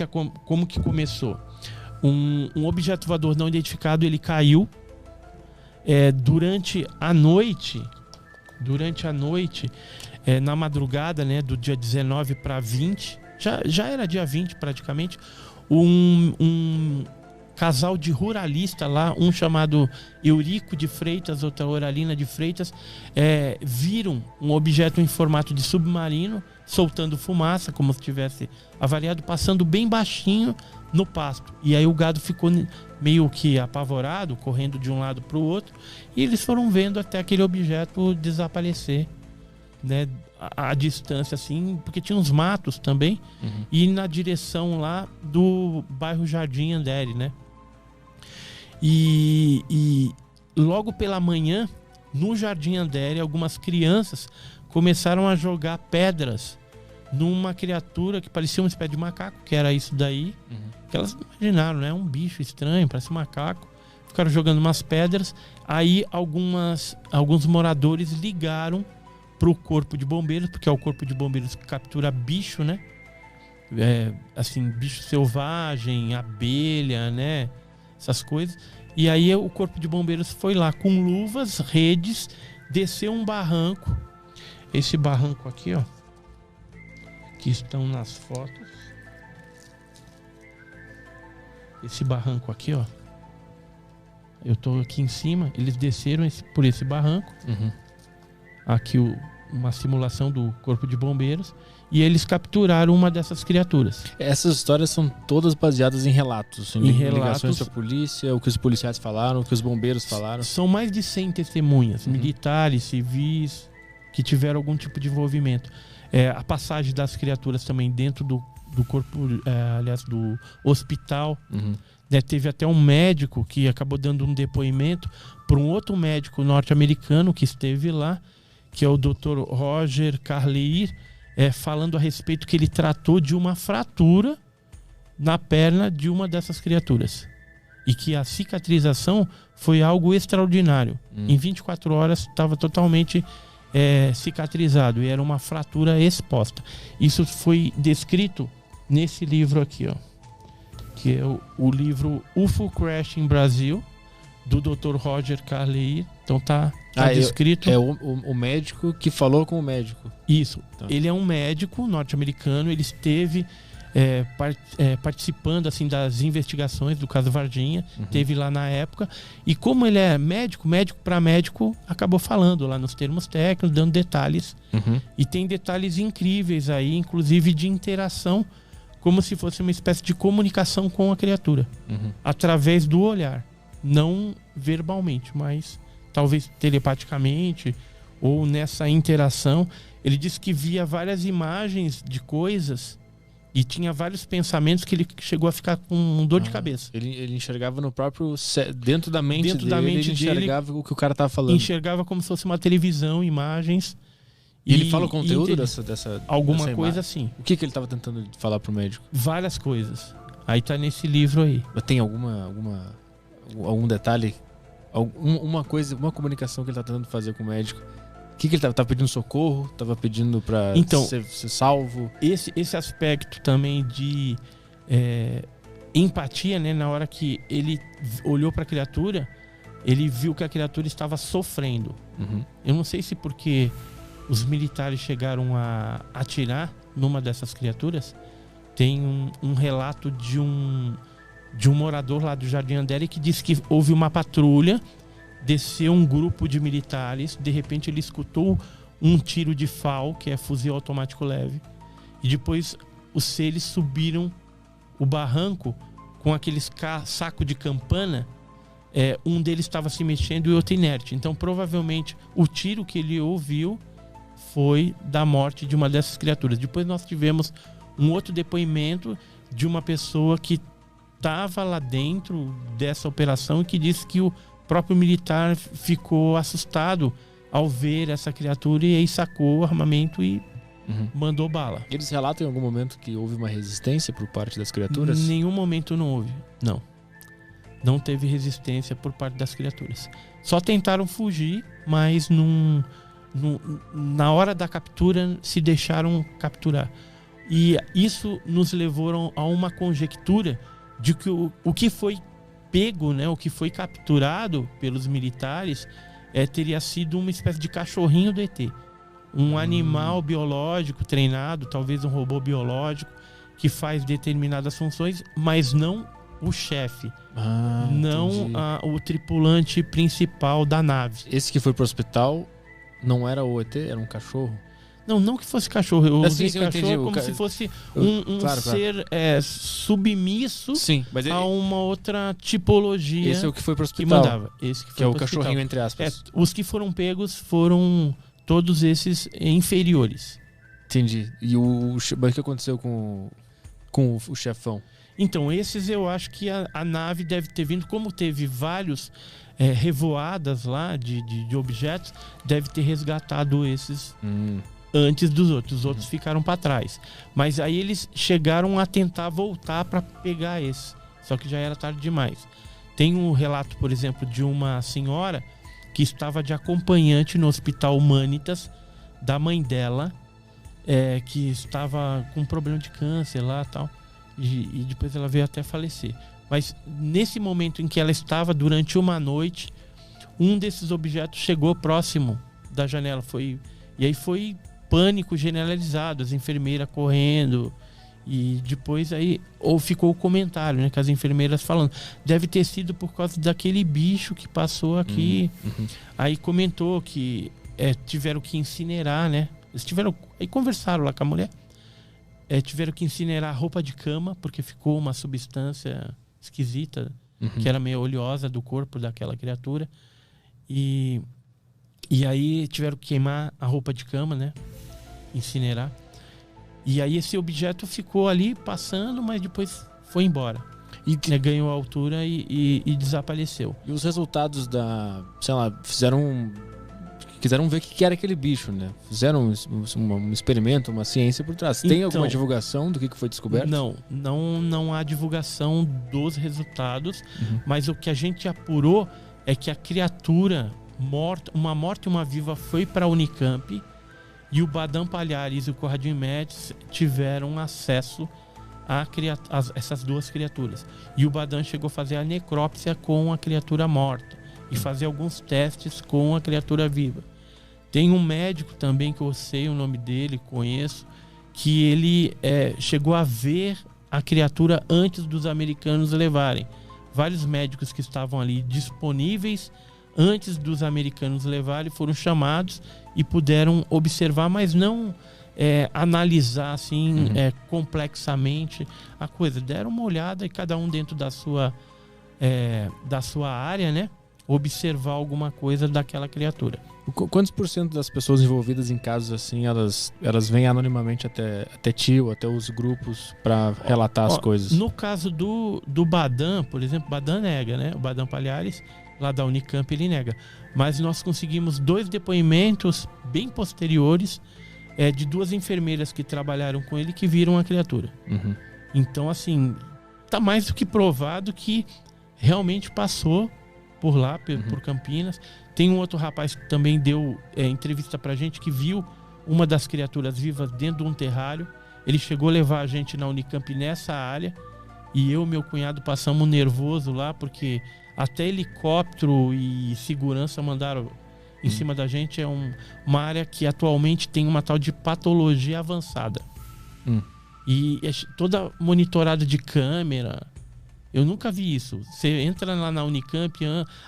como que começou? Um objeto voador não identificado, ele caiu durante a noite, na madrugada, né, do dia 19 para 20, já era dia 20 praticamente, um casal de ruralista lá, um chamado Eurico de Freitas, outra Oralina de Freitas, viram um objeto em formato de submarino, soltando fumaça, como se tivesse avariado, passando bem baixinho no pasto. E aí o gado ficou meio que apavorado, correndo de um lado para o outro, e eles foram vendo até aquele objeto desaparecer, né, a distância assim, porque tinha uns matos também, e na direção lá do bairro Jardim Andere, né? E logo pela manhã, no Jardim Andere, algumas crianças começaram a jogar pedras numa criatura que parecia uma espécie de macaco, que era isso daí, que elas imaginaram, né? Um bicho estranho, parece um macaco. Ficaram jogando umas pedras. Aí alguns moradores ligaram pro corpo de bombeiros, porque é o corpo de bombeiros que captura bicho, né? Assim, bicho selvagem, abelha, né? Essas coisas. E aí o corpo de bombeiros foi lá com luvas, redes, desceu um barranco. Esse barranco aqui, ó, que estão nas fotos. Esse barranco aqui, ó. Eu tô aqui em cima. Eles desceram por esse barranco. Aqui uma simulação do corpo de bombeiros. E eles capturaram uma dessas criaturas. Essas histórias são todas baseadas em relatos. Em ligações com a polícia, o que os policiais falaram, o que os bombeiros falaram. São mais de 100 testemunhas, militares, civis, que tiveram algum tipo de envolvimento. A passagem das criaturas também dentro do corpo, aliás, do hospital. Né, teve até um médico que acabou dando um depoimento para um outro médico norte-americano que esteve lá, que é o Dr. Roger Carleir, falando a respeito que ele tratou de uma fratura na perna de uma dessas criaturas. E que a cicatrização foi algo extraordinário. Em 24 horas estava totalmente cicatrizado. E era uma fratura exposta. Isso foi descrito nesse livro aqui, ó, que é o livro UFO Crash em Brasil, do Dr. Roger Carleir. Então tá descrito. O médico que falou com o médico. Isso. Tá. Ele é um médico norte-americano. Ele esteve participando assim das investigações do caso Varginha. Teve lá na época. E como ele é médico para médico, acabou falando lá nos termos técnicos, dando detalhes. E tem detalhes incríveis aí, inclusive de interação, como se fosse uma espécie de comunicação com a criatura, através do olhar. Não verbalmente, mas talvez telepaticamente ou nessa interação. Ele disse que via várias imagens de coisas e tinha vários pensamentos que ele chegou a ficar com dor de cabeça. Ele enxergava no próprio... Dentro da mente dele, ele enxergava o que o cara estava falando. Enxergava como se fosse uma televisão, imagens. E ele fala o conteúdo dessa alguma coisa assim. O que ele estava tentando falar pro médico? Várias coisas. Aí tá nesse livro aí. Tem algum detalhe, uma coisa, uma comunicação que ele tá tentando fazer com o médico? O que ele tava pedindo socorro? Tava pedindo pra ser salvo? Esse aspecto também de empatia, né? Na hora que ele olhou pra criatura, ele viu que a criatura estava sofrendo. Eu não sei se porque os militares chegaram a atirar numa dessas criaturas. Tem um relato de um morador lá do Jardim Andere que disse que houve uma patrulha, desceu um grupo de militares, de repente ele escutou um tiro de FAL, que é fuzil automático leve, e depois os seres subiram o barranco com aqueles saco de campana. Um deles estava se mexendo e o outro inerte. Então provavelmente o tiro que ele ouviu foi da morte de uma dessas criaturas. Depois nós tivemos um outro depoimento de uma pessoa que estava lá dentro dessa operação e que disse que o próprio militar ficou assustado ao ver essa criatura e aí sacou o armamento e mandou bala. Eles relatam em algum momento que houve uma resistência por parte das criaturas? Em nenhum momento não houve. Não teve resistência por parte das criaturas. Só tentaram fugir, mas na hora da captura se deixaram capturar. E isso nos levou a uma conjectura de que o que foi pego, né, o que foi capturado pelos militares teria sido uma espécie de cachorrinho do ET. Um animal biológico treinado, talvez um robô biológico, que faz determinadas funções, mas não o chefe. Não o tripulante principal da nave. Esse que foi pro hospital não era o ET, era um cachorro? Não que fosse cachorro. Eu usei sim, cachorro como se fosse um ser submisso a uma outra tipologia. Esse é o que foi pro hospital. Que mandava. Esse que foi que é o cachorrinho, entre aspas. Os que foram pegos foram todos esses inferiores. Entendi. E o que aconteceu com o chefão? Então, esses eu acho que a nave deve ter vindo, como teve vários revoadas lá de objetos, deve ter resgatado esses antes dos outros. Os outros ficaram para trás. Mas aí eles chegaram a tentar voltar para pegar esse. Só que já era tarde demais. Tem um relato, por exemplo, de uma senhora que estava de acompanhante no Hospital Humanitas da mãe dela, que estava com problema de câncer lá e tal. E depois ela veio até falecer. Mas nesse momento em que ela estava, durante uma noite, um desses objetos chegou próximo da janela. E aí foi pânico generalizado, as enfermeiras correndo. E depois aí ficou o comentário, né, que as enfermeiras falando, deve ter sido por causa daquele bicho que passou aqui. Aí comentou que tiveram que incinerar, né? Aí conversaram lá com a mulher. Tiveram que incinerar a roupa de cama, porque ficou uma substância esquisita, que era meio oleosa do corpo daquela criatura. E aí tiveram que queimar a roupa de cama, né? Incinerar. E aí esse objeto ficou ali passando, mas depois foi embora. Ganhou altura e desapareceu. E os resultados quiseram ver o que era aquele bicho, né? Fizeram um experimento, uma ciência por trás. Tem alguma divulgação do que foi descoberto? Não há divulgação dos resultados, mas o que a gente apurou é que a criatura morta, uma morta e uma viva, foi para a Unicamp, e o Badan Palhares e o Conradinho Médici tiveram acesso a essas duas criaturas. E o Badan chegou a fazer a necrópsia com a criatura morta e fazer alguns testes com a criatura viva. Tem um médico também, que eu sei o nome dele, conheço, que ele chegou a ver a criatura antes dos americanos levarem. Vários médicos que estavam ali disponíveis antes dos americanos levarem foram chamados e puderam observar, mas não analisar assim complexamente a coisa. Deram uma olhada e cada um dentro da sua área, né? Observar alguma coisa daquela criatura. Quantos % das pessoas envolvidas em casos assim, elas vêm anonimamente até ti ou até os grupos para relatar as coisas? No caso do Badan, por exemplo, Badan nega, né? O Badan Palhares, lá da Unicamp, ele nega. Mas nós conseguimos 2 depoimentos bem posteriores de 2 enfermeiras que trabalharam com ele, que viram a criatura. Então, assim, tá mais do que provado que realmente passou por lá, por Campinas. Tem um outro rapaz que também deu entrevista pra gente, que viu uma das criaturas vivas dentro de um terrário. Ele chegou a levar a gente na Unicamp nessa área, e eu e meu cunhado passamos nervoso lá, porque até helicóptero e segurança mandaram em cima da gente. É uma área que atualmente tem uma tal de patologia avançada. E é toda monitorada de câmera. Eu nunca vi isso. Você entra lá na Unicamp,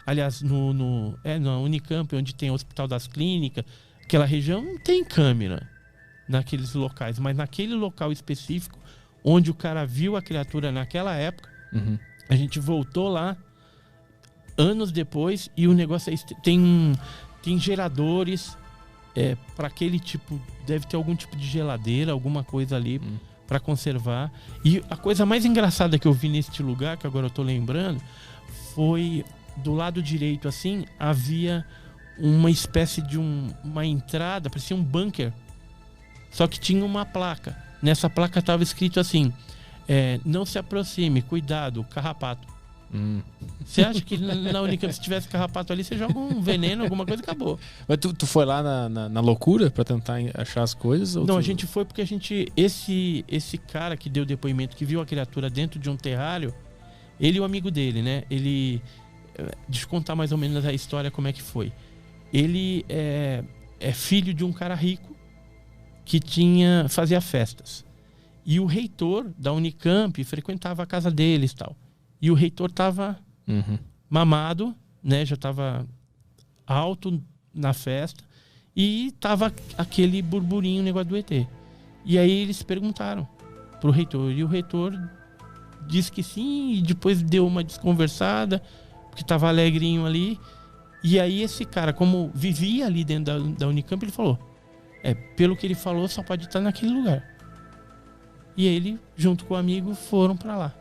aliás, na Unicamp, onde tem o Hospital das Clínicas, aquela região não tem câmera naqueles locais, mas naquele local específico, onde o cara viu a criatura naquela época, a gente voltou lá anos depois, e o negócio tem geradores para aquele tipo, deve ter algum tipo de geladeira, alguma coisa ali para conservar. E a coisa mais engraçada que eu vi neste lugar, que agora eu tô lembrando, foi do lado direito, assim, havia uma espécie de uma entrada, parecia um bunker, só que tinha uma placa. Nessa placa estava escrito assim: não se aproxime, cuidado, carrapato. Você acha que na Unicamp, se tivesse carrapato ali, você joga um veneno, alguma coisa, acabou. Mas tu foi lá na loucura pra tentar achar as coisas? Não, a gente foi porque esse cara que deu depoimento, que viu a criatura dentro de um terrário, ele e o amigo dele, né? Deixa eu contar mais ou menos a história, como é que foi. Ele é filho de um cara rico que fazia festas. E o reitor da Unicamp frequentava a casa deles e tal. E o reitor tava mamado, né? Já tava alto na festa. E tava aquele burburinho, negócio do ET. E aí eles perguntaram pro reitor. E o reitor disse que sim. E depois deu uma desconversada, porque tava alegrinho ali. E aí esse cara, como vivia ali dentro da Unicamp, ele falou: pelo que ele falou, só pode estar naquele lugar. E ele, junto com o amigo, foram pra lá.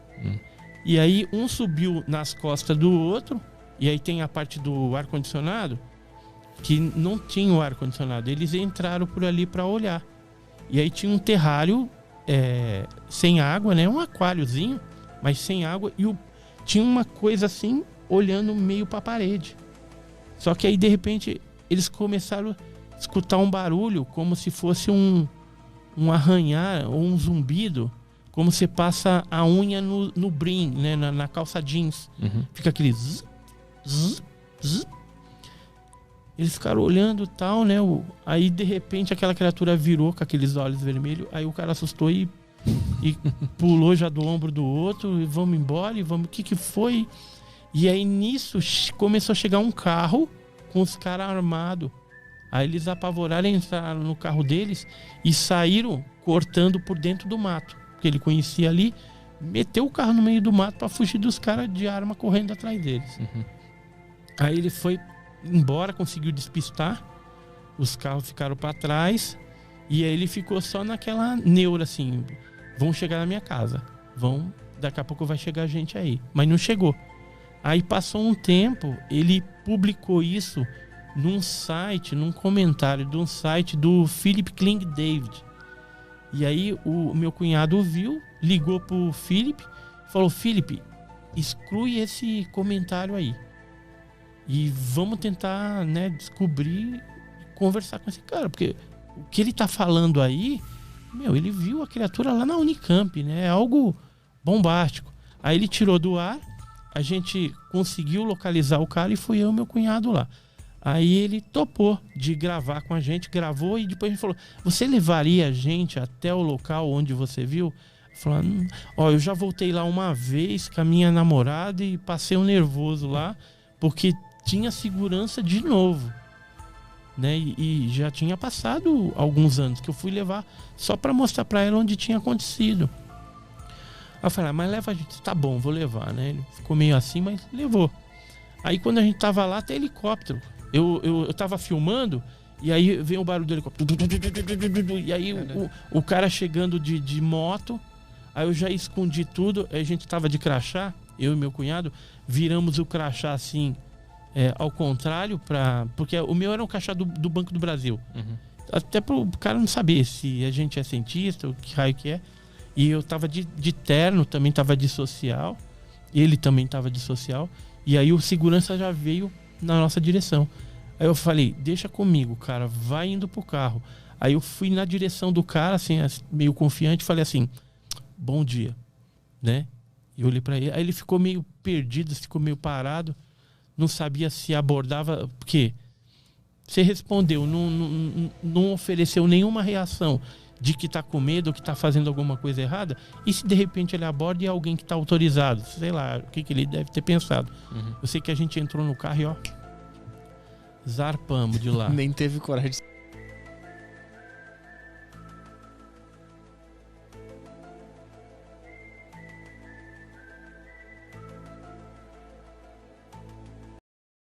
E aí um subiu nas costas do outro. E aí tem a parte do ar-condicionado, que não tinha o ar-condicionado. Eles entraram por ali pra olhar. E aí tinha um terrário sem água, né? Um aquáriozinho, mas sem água. E tinha uma coisa assim, olhando meio pra parede. Só que aí, de repente, eles começaram a escutar um barulho, como se fosse um arranhar ou um zumbido, como você passa a unha no brim, né? Na calça jeans. Fica aquele zzz, zzz, zzz. Eles ficaram olhando e tal, né? Aí, de repente, aquela criatura virou com aqueles olhos vermelhos. Aí o cara assustou e pulou já do ombro do outro. E vamos embora, e vamos... O que foi? E aí, nisso, começou a chegar um carro com os caras armados. Aí eles apavoraram, entraram no carro deles e saíram cortando por dentro do mato. Porque ele conhecia ali, meteu o carro no meio do mato para fugir dos caras de arma correndo atrás deles. Aí ele foi embora, conseguiu despistar, os carros ficaram para trás e aí ele ficou só naquela neura assim: vão chegar na minha casa, daqui a pouco vai chegar gente aí. Mas não chegou. Aí passou um tempo, ele publicou isso num comentário de um site do Philip Kling David. E aí o meu cunhado viu, ligou pro Philip, falou: Philip, exclui esse comentário aí. E vamos tentar, né, descobrir, conversar com esse cara. Porque o que ele tá falando aí, ele viu a criatura lá na Unicamp, né? É algo bombástico. Aí ele tirou do ar, a gente conseguiu localizar o cara e foi eu e meu cunhado lá. Aí ele topou de gravar com a gente, gravou e depois a gente falou: você levaria a gente até o local onde você viu? Falando: eu já voltei lá uma vez com a minha namorada e passei um nervoso lá, porque tinha segurança de novo, né? E já tinha passado alguns anos que eu fui levar só para mostrar para ela onde tinha acontecido. Aí eu falei: mas leva a gente. Tá bom, vou levar, né? Ele ficou meio assim, mas levou. Aí quando a gente tava lá, tem helicóptero. Eu tava filmando e aí veio o barulho do helicóptero. E aí o cara chegando de moto. Aí eu já escondi tudo. Aí a gente tava de crachá, eu e meu cunhado, viramos o crachá assim, ao contrário, porque o meu era um crachá do Banco do Brasil. Até pro cara não saber se a gente é cientista, o que raio que é. E eu tava de terno, também tava de social. Ele também tava de social. E aí o segurança já veio na nossa direção. Aí eu falei: deixa comigo, cara, vai indo pro carro. Aí eu fui na direção do cara, assim, meio confiante, falei assim: bom dia, né? E eu olhei pra ele, aí ele ficou meio perdido, ficou meio parado, não sabia se abordava, porque você respondeu, não ofereceu nenhuma reação de que tá com medo ou que tá fazendo alguma coisa errada. E se de repente ele aborda e é alguém que tá autorizado? Sei lá, o que ele deve ter pensado. Eu sei que a gente entrou no carro e zarpamos de lá. Nem teve coragem de...